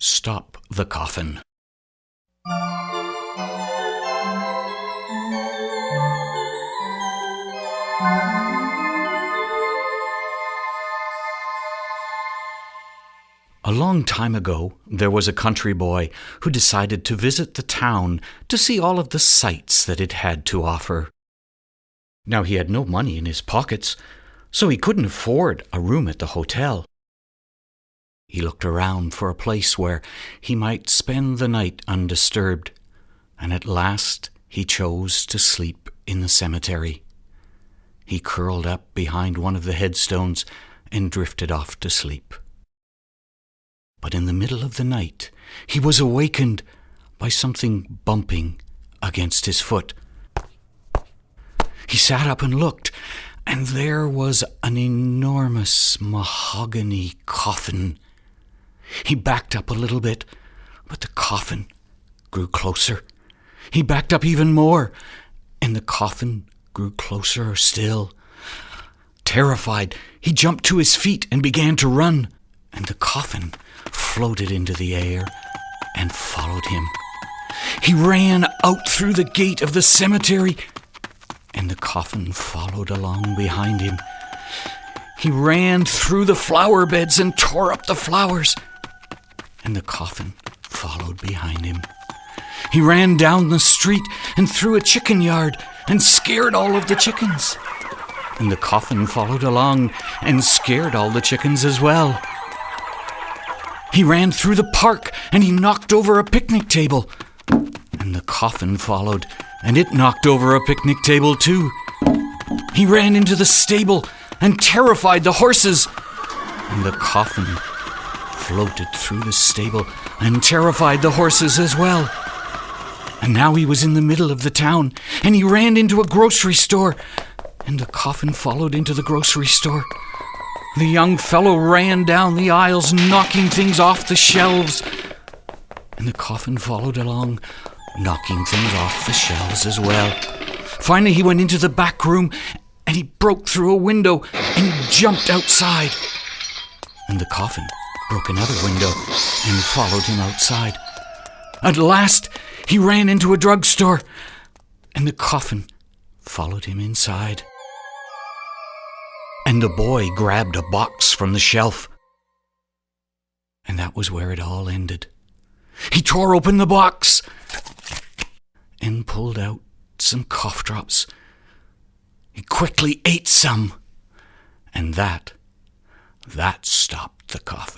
Stop the Coffin. A long time ago, there was a country boy who decided to visit the town to see all of the sights that it had to offer. Now, he had no money in his pockets, so he couldn't afford a room at the hotel. He looked around for a place where he might spend the night undisturbed, and at last he chose to sleep in the cemetery. He curled up behind one of the headstones and drifted off to sleep. But in the middle of the night, he was awakened by something bumping against his foot. He sat up and looked, and there was an enormous mahogany coffin. He backed up a little bit, but the coffin grew closer. He backed up even more, and the coffin grew closer still. Terrified, he jumped to his feet and began to run, and the coffin floated into the air and followed him. He ran out through the gate of the cemetery, and the coffin followed along behind him. He ran through the flower beds and tore up the flowers, and the coffin followed behind him. He ran down the street and through a chicken yard and scared all of the chickens, and the coffin followed along and scared all the chickens as well. He ran through the park and he knocked over a picnic table, and the coffin followed, and it knocked over a picnic table too. He ran into the stable and terrified the horses, and the coffin floated through the stable and terrified the horses as well. And now he was in the middle of the town, and he ran into a grocery store, and the coffin followed into the grocery store. The young fellow ran down the aisles, knocking things off the shelves, and the coffin followed along, knocking things off the shelves as well. Finally, he went into the back room, and he broke through a window and jumped outside. And the coffin broke another window and followed him outside. At last, he ran into a drugstore, and the coffin followed him inside. And the boy grabbed a box from the shelf. And that was where it all ended. He tore open the box and pulled out some cough drops. He quickly ate some, and that stopped the coffin.